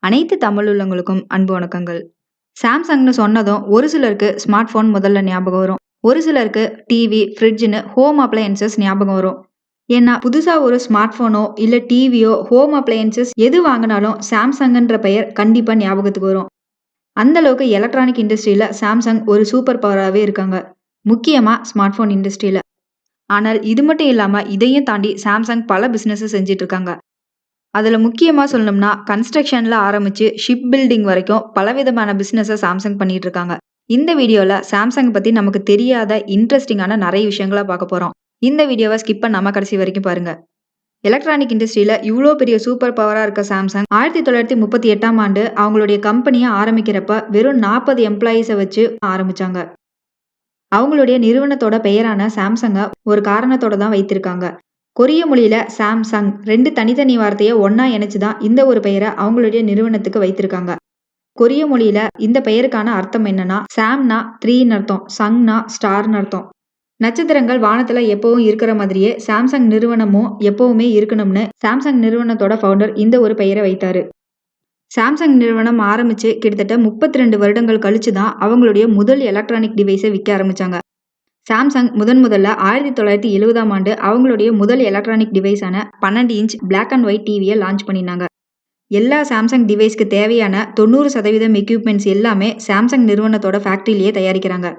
அனைத்து தமிழுள்ளங்களுக்கும் அன்பு வணக்கங்கள். சாம்சங்னு சொன்னதும் ஒரு சிலருக்கு ஸ்மார்ட் போன் முதல்ல ஞாபகம் வரும். ஒரு சிலருக்கு டிவி, ஃப்ரிட்ஜ்னு ஹோம் அப்ளையன்சஸ் ஞாபகம் வரும். ஏன்னா புதுசா ஒரு ஸ்மார்ட் போனோ இல்ல டிவியோ ஹோம் அப்ளையன்சஸ் எது வாங்கினாலும் சாம்சங்ன்ற பெயர் கண்டிப்பா ஞாபகத்துக்கு வரும். அந்த அளவுக்கு எலக்ட்ரானிக் இண்டஸ்ட்ரியில சாம்சங் ஒரு சூப்பர் பவராகவே இருக்காங்க. முக்கியமா ஸ்மார்ட் போன் இண்டஸ்ட்ரியில. ஆனால் இது மட்டும் இல்லாம இதையும் தாண்டி சாம்சங் பல பிசினஸ் செஞ்சுட்டு இருக்காங்க. அதுல முக்கியமா சொல்லணும்னா கன்ஸ்ட்ரக்ஷன்ல ஆரம்பிச்சு ஷிப் பில்டிங் வரைக்கும் பலவிதமான பிசினஸ சாம்சங் பண்ணிட்டு இருக்காங்க. இந்த வீடியோல சாம்சங் பத்தி நமக்கு தெரியாத இன்ட்ரெஸ்டிங்கான நிறைய விஷயங்கள பார்க்க போறோம். இந்த வீடியோவை ஸ்கிப் பண்ணாம கடைசி வரைக்கும் பாருங்க. எலக்ட்ரானிக் இண்டஸ்ட்ரியில இவ்வளோ பெரிய சூப்பர் பவரா இருக்க சாம்சங் 1938ஆம் ஆண்டு அவங்களுடைய கம்பெனியை ஆரம்பிக்கிறப்ப வெறும் 40 எம்ப்ளாயீஸை வச்சு ஆரம்பிச்சாங்க. அவங்களுடைய நிறுவனத்தோட பெயரான சாம்சங்க ஒரு காரணத்தோட தான் வைத்திருக்காங்க. கொரிய மொழியில சாம்சங் 2 தனித்தனி வார்த்தையை ஒன்னா இணைச்சுதான் இந்த ஒரு பெயரை அவங்களுடைய நிறுவனத்துக்கு வைத்திருக்காங்க. கொரிய மொழியில இந்த பெயருக்கான அர்த்தம் என்னன்னா, சாம்னா 3ன்னு அர்த்தம், சங்னா ஸ்டார்னு அர்த்தம். நட்சத்திரங்கள் வானத்துல எப்பவும் இருக்கிற மாதிரியே சாம்சங் நிறுவனமும் எப்பவுமே இருக்கணும்னு சாம்சங் நிறுவனத்தோட ஃபவுண்டர் இந்த ஒரு பெயரை வைத்தாரு. சாம்சங் நிறுவனம் ஆரம்பிச்சு கிட்டத்தட்ட 32 வருடங்கள் கழிச்சு தான் அவங்களுடைய முதல் எலக்ட்ரானிக் டிவைஸை விற்க ஆரம்பிச்சாங்க. சாம்சங் முதல்ல 1970ஆம் ஆண்டு அவங்களுடைய முதல் எலக்ட்ரானிக் டிவைஸான 12 இன்ச் பிளாக் அண்ட் ஒயிட் டிவியை லான்ச் பண்ணினாங்க. எல்லா சாம்சங் டிவைஸ்க்கு தேவையான 90% எக்யூப்மெண்ட்ஸ் எல்லாமே சாம்சங் நிறுவனத்தோட ஃபேக்டரியிலேயே தயாரிக்கிறாங்க.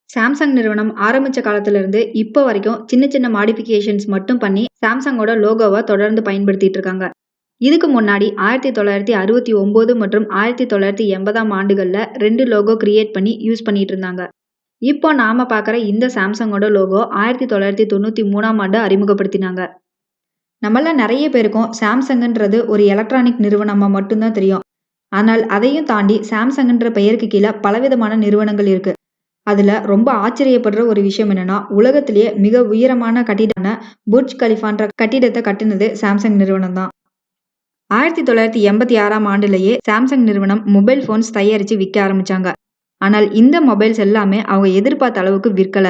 சாம்சங் நிறுவனம் ஆரம்பிச்ச காலத்துல இருந்து இப்போ வரைக்கும் சின்ன சின்ன மாடிஃபிகேஷன்ஸ் மட்டும் பண்ணி சாம்சங்கோட லோகோவை தொடர்ந்து பயன்படுத்திட்டு இருக்காங்க. இதுக்கு முன்னாடி 1969 மற்றும் 1980ஆம் ஆண்டுகள்ல 2 லோகோ கிரியேட் பண்ணி யூஸ் பண்ணிட்டு இருந்தாங்க. இப்போ நாம பார்க்குற இந்த சாம்சங்கோட லோகோ 1993ஆம் ஆண்டு அறிமுகப்படுத்தினாங்க. நம்மள நிறைய பேருக்கும் சாம்சங்ன்றது ஒரு எலக்ட்ரானிக் நிறுவனமா மட்டும்தான் தெரியும். ஆனால் அதையும் தாண்டி சாம்சங்ன்ற பெயருக்கு கீழே பலவிதமான நிறுவனங்கள் இருக்கு. அதுல ரொம்ப ஆச்சரியப்படுற ஒரு விஷயம் என்னன்னா, உலகத்திலேயே மிக உயரமான கட்டிடமான புர்ஜ் கலிஃபான்ற கட்டிடத்தை கட்டினது சாம்சங் நிறுவனம் தான். 1986ஆம் ஆண்டுலேயே சாம்சங் நிறுவனம் மொபைல் போன்ஸ் தயாரிச்சு விற்க ஆரம்பிச்சாங்க. ஆனால் இந்த மொபைல்ஸ் எல்லாமே அவங்க எதிர்பார்த்த அளவுக்கு விற்கல.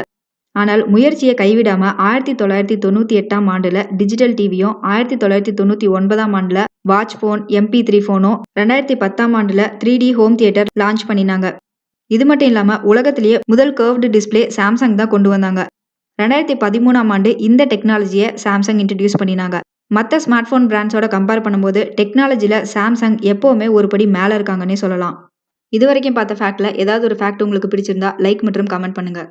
ஆனால் முயற்சியை கைவிடாம 1998ஆம் ஆண்டுல டிஜிட்டல் டிவியும், 1999ஆம் ஆண்டுல வாட்ச் போன், MP3 போனும், 2010ஆம் ஆண்டுல 3D ஹோம் தியேட்டர் லான்ச் பண்ணினாங்க. இது மட்டும் இல்லாம உலகத்திலேயே முதல் கர்வ்டு டிஸ்பிளே சாம்சங் தான் கொண்டு வந்தாங்க. 2013ஆம் ஆண்டு இந்த டெக்னாலஜியை சாம்சங் இன்ட்ரடியூஸ் பண்ணினாங்க. மற்ற ஸ்மார்ட் போன் பிராண்ட்ஸோட கம்பேர் பண்ணும்போது டெக்னாலஜில சாம்சங் எப்பவுமே ஒரு படி மேல இருக்காங்கன்னே சொல்லலாம். இதுவரைக்கும் பார்த்த ஃபேக்ட்ல ஏதாவது ஒரு ஃபேக்ட் உங்களுக்கு பிடிச்சிருந்தா லைக் மற்றும் கமெண்ட் பண்ணுங்க.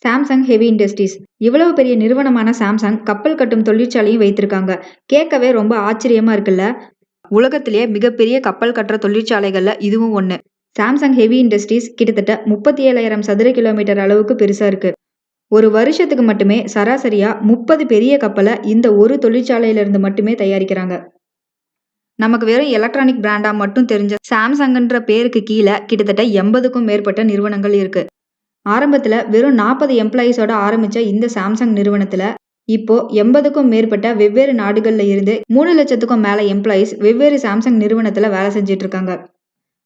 சாம்சங் ஹெவி இண்டஸ்ட்ரீஸ் இவ்வளவு பெரிய நிறுவனமான சாம்சங் கப்பல் கட்டும் தொழிற்சாலையும் வைத்திருக்காங்க. கேட்கவே ரொம்ப ஆச்சரியமா இருக்குல்ல. உலகத்திலேயே மிகப்பெரிய கப்பல் கட்டுற தொழிற்சாலைகள்ல இதுவும் ஒண்ணு. சாம்சங் ஹெவி இண்டஸ்ட்ரீஸ் கிட்டத்தட்ட 37,000 சதுர கிலோமீட்டர் அளவுக்கு பெருசா இருக்கு. ஒரு வருஷத்துக்கு மட்டுமே சராசரியா 30 பெரிய கப்பலை இந்த ஒரு தொழிற்சாலையில இருந்து மட்டுமே தயாரிக்கிறாங்க. நமக்கு வெறும் எலக்ட்ரானிக் பிராண்டா மட்டும் தெரிஞ்ச சாம்சங்ன்ற பேருக்கு கீழே கிட்டத்தட்ட 80க்கும் மேற்பட்ட நிறுவனங்கள் இருக்கு. ஆரம்பத்துல வெறும் 40 எம்ப்ளாயீஸோட ஆரம்பிச்ச இந்த சாம்சங் நிறுவனத்துல இப்போ 80க்கும் மேற்பட்ட வெவ்வேறு நாடுகள்ல இருந்து 3 லட்சத்துக்கும் மேல எம்ப்ளாயீஸ் வெவ்வேறு சாம்சங் நிறுவனத்துல வேலை செஞ்சுட்டு இருக்காங்க.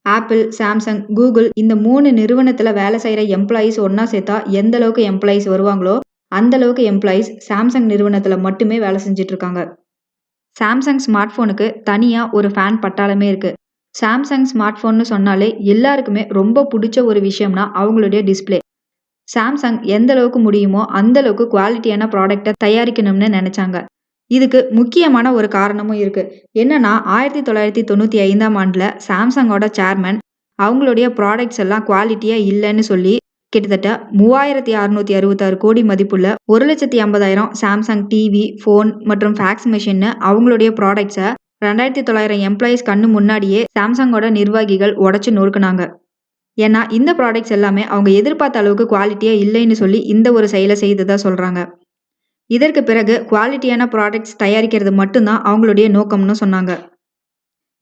ஆப்பிள், சாம்சங், கூகுள் இந்த 3 நிறுவனத்துல வேலை செய்யற எம்ப்ளாயீஸ் ஒன்னா சேர்த்தா எந்த அளவுக்கு எம்ப்ளாயீஸ் வருவாங்களோ அந்த அளவுக்கு எம்ப்ளாயீஸ் சாம்சங் நிறுவனத்துல மட்டுமே வேலை செஞ்சுட்டு இருக்காங்க. சாம்சங் ஸ்மார்ட் போனுக்கு தனியா ஒரு ஃபேன் பட்டாளமே இருக்கு. சாம்சங் ஸ்மார்ட் போன்னு சொன்னாலே எல்லாருக்குமே ரொம்ப பிடிச்ச ஒரு விஷயம்னா அவங்களுடைய டிஸ்பிளே. சாம்சங் எந்த அளவுக்கு முடியுமோ அந்த அளவுக்கு குவாலிட்டியான ப்ராடக்டை தயாரிக்கணும்னு நினைச்சாங்க. இதுக்கு முக்கியமான ஒரு காரணமும் இருக்கு. என்னன்னா 1995ஆம் ஆண்டுல சாம்சங்கோட சேர்மன் அவங்களுடைய ப்ராடக்ட்ஸ் எல்லாம் குவாலிட்டியா இல்லைன்னு சொல்லி கிட்டத்தட்ட 3666 கோடி மதிப்புள்ள 1,50,000 சாம்சங் டிவி, போன் மற்றும் ஃபேக்ஸ் மெஷின் அவங்களுடைய ப்ராடக்ட்ஸை 2900 எம்ப்ளாயீஸ் கண்ணு முன்னாடியே சாம்சங்கோட நிர்வாகிகள் உடைச்சு நொறுக்குனாங்க. ஏன்னா இந்த ப்ராடக்ட்ஸ் எல்லாமே அவங்க எதிர்பார்த்த அளவுக்கு குவாலிட்டியா இல்லைன்னு சொல்லி இந்த ஒரு செயலை செய்ததா சொல்றாங்க. இதற்கு பிறகு குவாலிட்டியான ப்ராடக்ட்ஸ் தயாரிக்கிறது மட்டும்தான் அவங்களுடைய நோக்கம்னு சொன்னாங்க.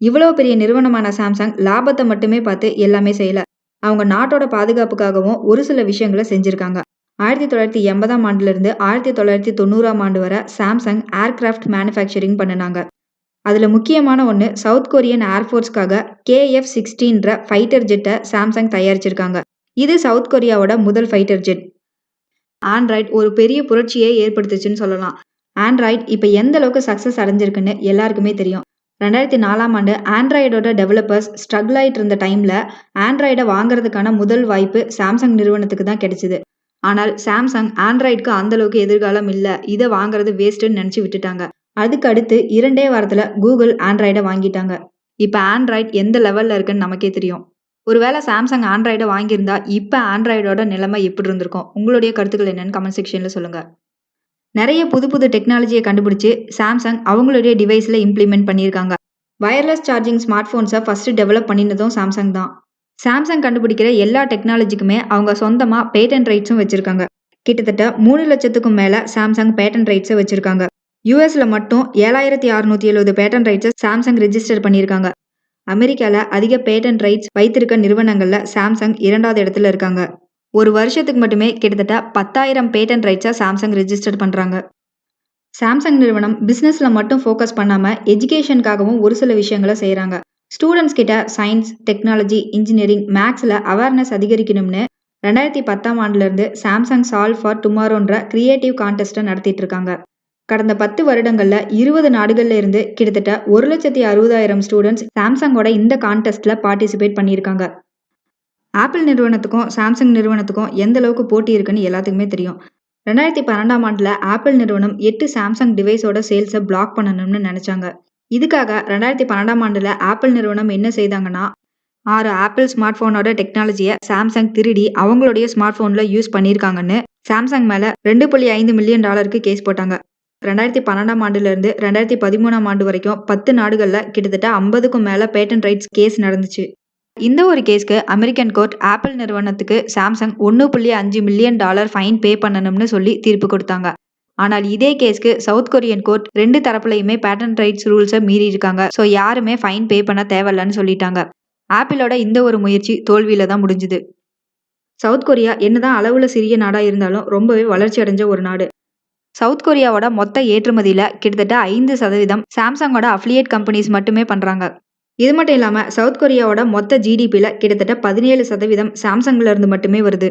இவ்வளவு பெரிய நிறுவனமான சாம்சங் லாபத்தை மட்டுமே பார்த்து எல்லாமே செய்யல. அவங்க நாட்டோட பாதுகாப்புக்காகவும் ஒரு சில விஷயங்களை செஞ்சிருக்காங்க. 1980ஆம் ஆண்டுல இருந்து 1990ஆம் ஆண்டு வரை சாம்சங் ஏர்கிராஃப்ட் மேனுஃபேக்சரிங் பண்ணினாங்க. அதுல முக்கியமான ஒண்ணு சவுத் கொரியன் ஏர்ஃபோர்ஸ்க்காக KF-16ன்ற ஃபைட்டர் ஜெட்டை சாம்சங் தயாரிச்சிருக்காங்க. இது சவுத் கொரியாவோட முதல் ஃபைட்டர் ஜெட். ஆண்ட்ராய்டு ஒரு பெரிய புரட்சியை ஏற்படுத்துச்சுன்னு சொல்லலாம். ஆண்ட்ராய்டு இப்ப எந்த அளவுக்கு சக்சஸ் அடைஞ்சிருக்குன்னு எல்லாருக்குமே தெரியும். 2004ஆம் ஆண்டு ஆண்ட்ராய்டோட டெவலப்பர்ஸ் ஸ்ட்ரகிள் ஆயிட்டு இருந்த டைம்ல ஆண்ட்ராய்டை வாங்குறதுக்கான முதல் வாய்ப்பு சாம்சங் நிறுவனத்துக்கு தான் கிடைச்சது. ஆனால் சாம்சங் ஆண்ட்ராய்டுக்கு அந்த அளவுக்கு எதிர்காலம் இல்ல, இதை வாங்குறது வேஸ்ட்னு நினைச்சு விட்டுட்டாங்க. அதுக்கு அடுத்து 2 வாரத்துல கூகுள் ஆண்ட்ராய்டை வாங்கிட்டாங்க. இப்ப ஆண்ட்ராய்டு எந்த லெவல்ல இருக்குன்னு நமக்கே தெரியும். ஒருவேளை சாம்சங் ஆண்ட்ராய்டை வாங்கியிருந்தா இப்ப ஆண்ட்ராய்டோட நிலைமை எப்படி இருந்திருக்கும்? உங்களுடைய கருத்துக்கள் என்னன்னு கமெண்ட் செக்ஷன்ல சொல்லுங்க. நிறைய புது புது டெக்னாலஜியை கண்டுபிடிச்சு சாம்சங் அவங்களுடைய டிவைஸ்ல இம்ப்ளிமெண்ட் பண்ணியிருக்காங்க. வயர்லெஸ் சார்ஜிங் ஸ்மார்ட் போன்ஸை ஃபர்ஸ்ட் டெவலப் பண்ணினதும் சாம்சங் தான். சாம்சங் கண்டுபிடிக்கிற எல்லா டெக்னாலஜிக்குமே அவங்க சொந்தமா பேட்டன்ட் ரைட்ஸும் வச்சிருக்காங்க. கிட்டத்தட்ட 3 லட்சத்துக்கும் மேல சாம்சங் பேட்டன்ட் ரைட்ஸை வச்சிருக்காங்க. யூஎஸ்ல மட்டும் 7670 பேட்டன்ட் ரைட்ஸை சாம்சங் ரெஜிஸ்டர் பண்ணியிருக்காங்க. அமெரிக்கால அதிக பேட்டன்ட் ரைட்ஸ் வைத்திருக்க நிறுவனங்கள்ல சாம்சங் 2வது இடத்துல இருக்காங்க. ஒரு வருஷத்துக்கு மட்டுமே கிட்டத்தட்ட 10,000 பேட்டன்ட் ரைட்ஸை சாம்சங் ரெஜிஸ்டர் பண்றாங்க. சாம்சங் நிறுவனம் பிசினஸ்ல மட்டும் ஃபோக்கஸ் பண்ணாம எஜுகேஷனுக்காகவும் ஒரு சில விஷயங்களை செய்யறாங்க. ஸ்டூடெண்ட்ஸ் கிட்ட சயின்ஸ், டெக்னாலஜி, இன்ஜினியரிங், மேக்ஸ்ல அவேர்னஸ் அதிகரிக்கணும்னு 2010ஆம் ஆண்டுல இருந்து சாம்சங் சால்வ் ஃபார் டுமாரோன்ற கிரியேட்டிவ் கான்டெஸ்ட்டை நடத்திட்டு இருக்காங்க. கடந்த 10 வருடங்கள்ல 20 நாடுகள்ல இருந்து கிட்டத்தட்ட 1,60,000 ஸ்டூடெண்ட்ஸ் சாம்சங்கோட இந்த கான்டெஸ்ட்ல பார்ட்டிசிபேட் பண்ணியிருக்காங்க. ஆப்பிள் நிறுவனத்துக்கும் சாம்சங் நிறுவனத்துக்கும் எந்த அளவுக்கு போட்டி இருக்குன்னு எல்லாத்துக்குமே தெரியும். 2012ஆம் ஆண்டுல ஆப்பிள் நிறுவனம் 8 சாம்சங் டிவைஸோட சேல்ஸை பிளாக் பண்ணணும்னு நினைச்சாங்க. இதுக்காக 2012ஆம் ஆண்டுல ஆப்பிள் நிறுவனம் என்ன செய்தாங்கன்னா 6 ஆப்பிள் ஸ்மார்ட் போனோட டெக்னாலஜியை சாம்சங் திருடி அவங்களுடைய ஸ்மார்ட் போன்ல யூஸ் பண்ணியிருக்காங்கன்னு சாம்சங் மேல $2.5 மில்லியன் கேஸ் போட்டாங்க. 2012ஆம் ஆண்டுல இருந்து 2013ஆம் ஆண்டு வரைக்கும் 10 நாடுகள்ல கிட்டத்தட்ட 50க்கும் மேல பேட்டன்ட் ரைட்ஸ் கேஸ் நடந்துச்சு. இந்த ஒரு கேஸ்க்கு அமெரிக்கன் கோர்ட் ஆப்பிள் நிறுவனத்துக்கு சாம்சங் $1.5 மில்லியன் ஃபைன் பே பண்ணணும்னு சொல்லி தீர்ப்பு கொடுத்தாங்க. ஆனால் இதே கேஸ்க்கு சவுத் கொரியன் கோர்ட் 2 தரப்புலையுமே பேட்டன்ட் ரைட்ஸ் ரூல்ஸை மீறி இருக்காங்க. ஸோ யாருமே ஃபைன் பே பண்ண தேவையில்லன்னு சொல்லிட்டாங்க. ஆப்பிளோட இந்த ஒரு முயற்சி தோல்வியில தான் முடிஞ்சுது. சவுத் கொரியா என்னதான் அளவுல சிறிய நாடா இருந்தாலும் ரொம்பவே வளர்ச்சி அடைஞ்ச ஒரு நாடு. சவுத் கொரியாவோட மொத்த ஏற்றுமதியில கிட்டத்தட்ட 5% சாம்சங்கோட அஃபிலியேட் கம்பெனிஸ் மட்டுமே பண்றாங்க. இது மட்டும் இல்லாம சவுத் கொரியாவோட மொத்த ஜிடிபியில கிட்டத்தட்ட 17% சாம்சங்ல இருந்து மட்டுமே வருது.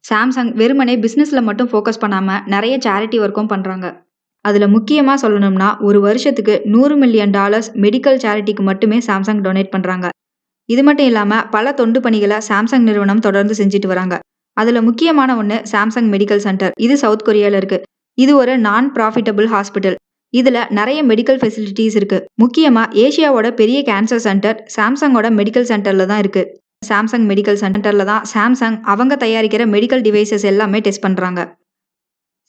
சாம்சங் வெறுமனே பிசினஸ்ல மட்டும் ஃபோக்கஸ் பண்ணாம நிறைய சேரிட்டி ஒர்க்கும் பண்றாங்க. அதுல முக்கியமா சொல்லணும்னா ஒரு வருஷத்துக்கு $100 மில்லியன் மெடிக்கல் சேரிட்டிக்கு மட்டுமே சாம்சங் டொனேட் பண்றாங்க. இது மட்டும் இல்லாம பல தொண்டு பணிகளை சாம்சங் நிறுவனம் தொடர்ந்து செஞ்சுட்டு வராங்க. அதுல முக்கியமான ஒண்ணு சாம்சங் மெடிக்கல் சென்டர். இது சவுத் கொரியால இருக்கு. இது ஒரு நான் ப்ராஃபிட்டபிள் ஹாஸ்பிட்டல். இதுல நிறைய மெடிக்கல் ஃபெசிலிட்டிஸ் இருக்கு. முக்கியமா ஏசியாவோட பெரிய கேன்சர் சென்டர் சாம்சங்கோட மெடிக்கல் சென்டர்ல தான் இருக்கு. சாம்சங் மெடிக்கல் சென்டர்ல தான் சாம்சங் அவங்க தயாரிக்கிற மெடிக்கல் டிவைசஸ் எல்லாமே டெஸ்ட் பண்றாங்க.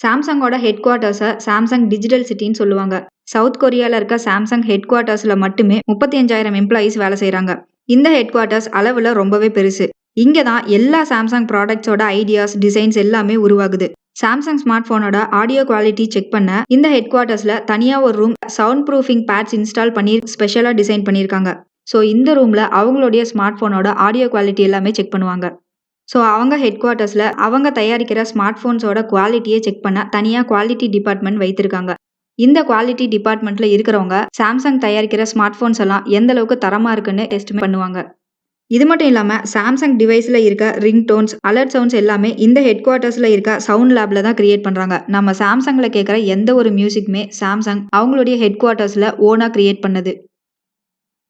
சாம்சங்கோட ஹெட் குவார்ட்டர்ஸை சாம்சங் டிஜிட்டல் சிட்டின்னு சொல்லுவாங்க. சவுத் கொரியால இருக்க சாம்சங் ஹெட் குவார்ட்டர்ஸ்ல மட்டுமே 35,000 எம்ப்ளாயீஸ் வேலை செய்யறாங்க. இந்த ஹெட் குவார்ட்டர்ஸ் அளவுல ரொம்பவே பெருசு. இங்க தான் எல்லா சாம்சங் ப்ராடக்ட்ஸோட ஐடியாஸ், டிசைன்ஸ் எல்லாமே உருவாகுது. சாம்சங் ஸ்மார்ட் போனோட ஆடியோ குவாலிட்டி செக் பண்ண இந்த ஹெட் குவார்ட்டர்ஸ்ல தனியா ஒரு room sound proofing pads install பண்ணி ஸ்பெஷலா டிசைன் பண்ணியிருக்காங்க. ஸோ இந்த ரூம்ல அவங்களுடைய ஸ்மார்ட் போனோட ஆடியோ குவாலிட்டி எல்லாமே செக் பண்ணுவாங்க. ஸோ அவங்க ஹெட் குவார்ட்டர்ஸ்ல அவங்க தயாரிக்கிற ஸ்மார்ட் போன்ஸோட குவாலிட்டியை செக் பண்ண தனியா குவாலிட்டி டிபார்ட்மெண்ட் வைத்திருக்காங்க. இந்த குவாலிட்டி டிபார்ட்மெண்ட்ல இருக்கிறவங்க சாம்சங் தயாரிக்கிற ஸ்மார்ட் போன்ஸ் எல்லாம் எந்த அளவுக்கு தரமா இருக்குன்னு டெஸ்ட் பண்ணுவாங்க. இது மட்டும் இல்லாம சாம்சங் டிவைஸ்ல இருக்க ரிங் டோன்ஸ், அலர்ட் சவுண்ட்ஸ் எல்லாமே இந்த ஹெட் குவார்ட்டர்ஸ்ல இருக்க சவுண்ட் லேப்ல தான் கிரியேட் பண்றாங்க. நம்ம சாம்சங்ல கேட்கிற எந்த ஒரு மியூசிக்குமே சாம்சங் அவங்களுடைய ஹெட் குவார்ட்டர்ஸ்ல ஓனா கிரியேட் பண்ணது.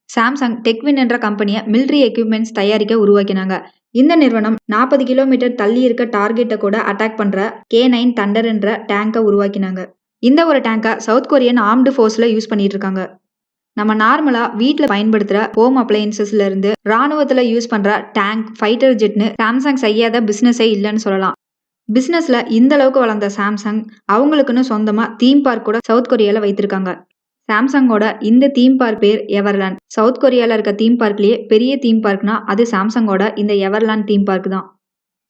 சாம்சங் டெக்வின் என்ற கம்பெனியை மிலிட்டரி எக்யூப்மெண்ட்ஸ் தயாரிக்க உருவாக்கினாங்க. இந்த நிறுவனம் 40 கிலோமீட்டர் தள்ளி இருக்க டார்கெட்டை கூட அட்டாக் பண்ற K9 தண்டர் என்ற டேங்கை உருவாக்கினாங்க. இந்த ஒரு டேங்கை சவுத் கொரியன் ஆர்ம்டு ஃபோர்ஸ்ல யூஸ் பண்ணிட்டு இருக்காங்க. நம்ம நார்மலா வீட்ல பயன்படுத்துற ஹோம் அப்ளையன்சஸ்ல இருந்து ராணுவத்துல யூஸ் பண்ற டேங்க், ஃபைட்டர் ஜெட்னு சாம்சங் செய்யாத பிசினஸே இல்லைன்னு சொல்லலாம். பிசினஸ்ல இந்த அளவுக்கு வளர்ந்த சாம்சங் அவங்களுக்குன்னு சொந்தமா தீம் பார்க் கூட சவுத் கொரியால வைத்திருக்காங்க. சாம்சங்கோட இந்த தீம் பார்க் பேர் எவர்லேண்ட். சவுத் கொரியால இருக்க தீம் பார்க்லயே பெரிய தீம் பார்க்னா அது சாம்சங்கோட இந்த எவர்லேண்ட் தீம் பார்க் தான்.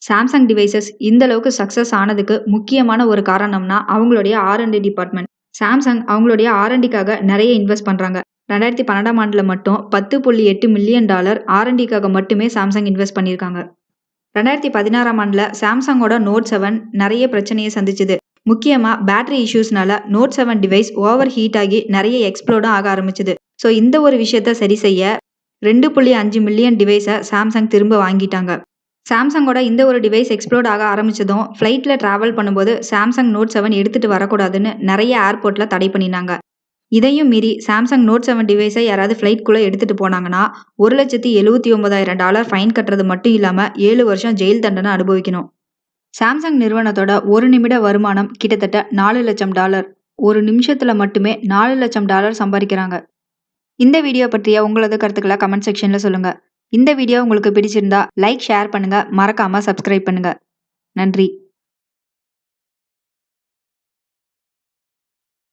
சாம்சங் டிவைசஸ் இந்த அளவுக்கு சக்சஸ் ஆனதுக்கு முக்கியமான ஒரு காரணம்னா அவங்களுடைய R&D டிபார்ட்மெண்ட். சாம்சங் அவங்களுடைய R&Dக்காக நிறைய இன்வெஸ்ட் பண்றாங்க. 2012ஆம் ஆண்டுல மட்டும் $10.8 மில்லியன் R&Dக்காக மட்டுமே சாம்சங் இன்வெஸ்ட் பண்ணியிருக்காங்க. 2016ஆம் ஆண்டுல சாம்சங்கோட நோட் 7 நிறைய பிரச்சனையை சந்திச்சுது. முக்கியமா பேட்டரி இஷ்யூஸ்னால நோட் 7 டிவைஸ் ஓவர் ஹீட் ஆகி நிறைய எக்ஸ்ப்ளோடும் ஆக ஆரம்பிச்சுது. ஸோ இந்த ஒரு விஷயத்த சரி செய்ய $2.5 மில்லியன் டிவைஸை சாம்சங் திரும்ப வாங்கிட்டாங்க. சாம்சங்கோட இந்த ஒரு டிவைஸ் எக்ஸ்ப்ளோர்ட் ஆக ஆரம்பிச்சதும் ஃப்ளைட்ல டிராவல் பண்ணும்போது சாம்சங் நோட் 7 எடுத்துட்டு வரக்கூடாதுன்னு நிறைய ஏர்போர்ட்ல தடை பண்ணினாங்க. இதையும் மீறி சாம்சங் நோட் 7 டிவைஸை யாராவது ஃப்ளைட்குள்ளே எடுத்துட்டு போனாங்கன்னா $1,79,000 ஃபைன் கட்டுறது மட்டும் இல்லாமல் 7 வருஷம் ஜெயில் தண்டனை அனுபவிக்கணும். சாம்சங் நிறுவனத்தோட ஒரு நிமிட வருமானம் கிட்டத்தட்ட $4 லட்சம். ஒரு நிமிஷத்துல மட்டுமே $4 லட்சம் சம்பாதிக்கிறாங்க. இந்த வீடியோ பற்றிய உங்களது கருத்துக்களை கமெண்ட் செக்ஷன்ல சொல்லுங்க. இந்த வீடியோ உங்களுக்கு பிடிச்சிருந்தா லைக், ஷேர் பண்ணுங்க, மறக்காம சப்ஸ்கிரைப் பண்ணுங்க. நன்றி.